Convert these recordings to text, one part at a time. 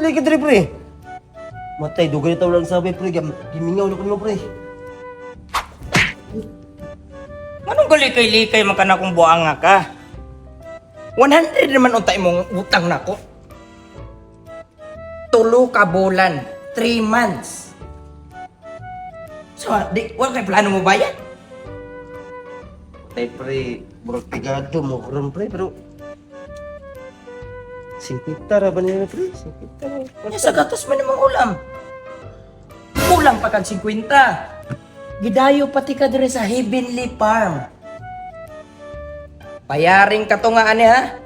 lagi diri pre. Matay dugay taw lang sabi pre, gimingaw na ko mo pre. Anong galikay-likay man ka na kung buang nga ka? 100 naman untay mong utang nako. 3 ka bulan, 3 months. So, wala kay plano mo bayad? Tay pre, murag pigado mo karon pre, pero 50 ra ba niya pre? 50 ra. Nya sa gatos man namang ulam. Kulang pa kag 50. Gidayo pati ka dire sa Heavenly Farm. Bayaring ka to nga ani ha?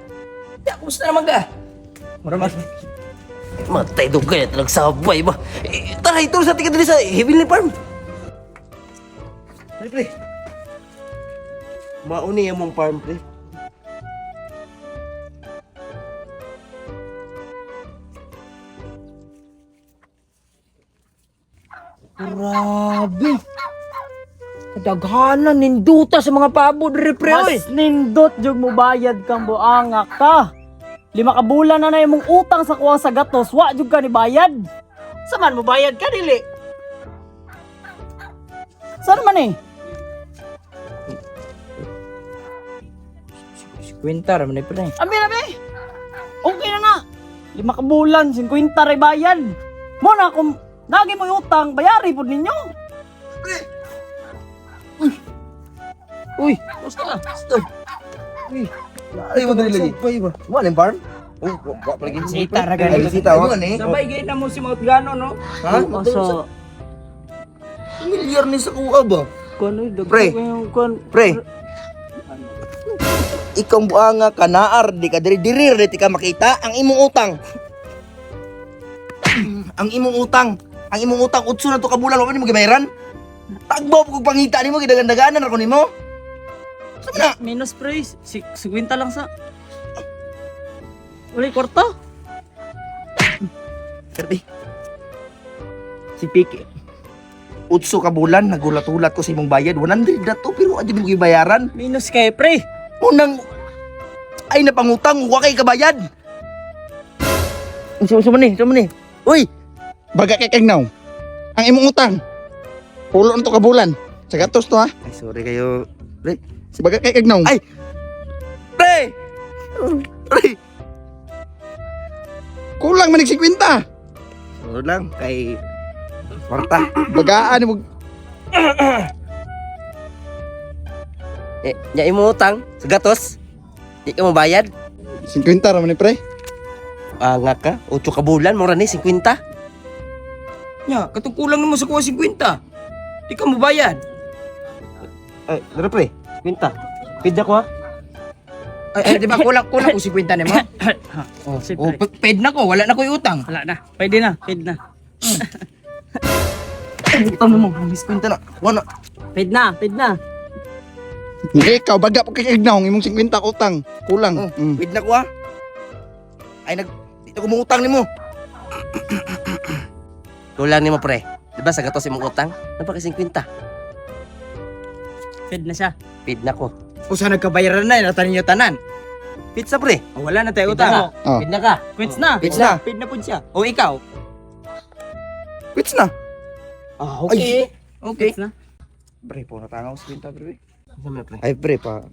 Ya, kumusta naman ka? Muraman. Matay dugay at nagsabay ba. Tara ito sa tika diri sa Heavenly Farm. Pre. Mauni among farm pre. Grabe. Kadaghanan ninduta sa mga pabo diri pre oy. Mas nindot jug mo bayad kang buanga ka. 5 ka bulan na imong utang sa kuwang sa gatos, wa jug ka ni bayad. Saman mo bayad ka dili? Saan man eh? Kwenta ra man ni pre. Abi. Okay na nga. 5 ka bulan, 50 ray bayad. Mo na kung nagi mo yung utang, bayari po ninyo. Uy, basta. Uy. Ay mo diri lagi. Pay ba? Wala yung farm? Oh, wa pa lagi. Sita ra Ay, gani. sita wa ni. Sabay gay na mo si Mount Gano no. Ha? So, Milyar ni sa kuha ba? kuno Pre. Pre. Ikaw buanga ka naar di ka diri-diri di ka makita ang imong utang. Ang imong utang utso na to ka bulan wa pa nimo gibayaran. Tagbaw ko pangita nimo gidagan-daganan ako nimo. Sama na. minus price, 50 lang sa. Uli, kwarto? Kirby. Si Piki. Utso ka bulan nagulat-ulat ko sa imong bayad 100 na to pero adi mo gibayaran. Minus kay pre. Unang ay napangutang wa kay kabayad. Sumo ni. Uy, Baga kay kagnaw. Ang imong utang. Pulo na to ka bulan. Sa gatos to ha. ay sorry kayo. Pre. Si baga kay kagnaw. Ay! Pre! Pre! Kulang man 50. Sorry lang kay kwarta. Bagaan mo. Nya imo utang sa gatos. Di ka mo bayad. 50 ra man ni pre. Nga ka, 8 ka bulan mo ra ni 50. Nya, katong kulang mo sa kuha 50. Di ka mo bayad. Ay, dara pre. 50. Pida ko ha. Ay, di ba kulang ko 50 ni mo? Oh, Si oh, pre. paid na ko, wala na ko yung utang. Wala na. Pwede na. Paid na. Utang mo, miss 50 na. Wala. Paid na. Paid na. Hindi ikaw baga pa kay kagnaw imong 50 ka utang. Kulang. Oh, pid na ko ha. Ay dito ko mong utang nimo. Kulang nimo pre. Di ba sa gatos imong utang? Napaka 50. Paid na siya. Pid na ko. O sa nagkabayaran na, natanin niyo tanan. Pizza pre. O, wala na tayo Paid na. utang. Oh. Pid na ka. Quits na. Paid na. Paid na po siya. O, ikaw? Pizza na. Ah, okay. Okay. Quits na. Pre po natangaw 50 pre. Ano pre? Ay pre pa.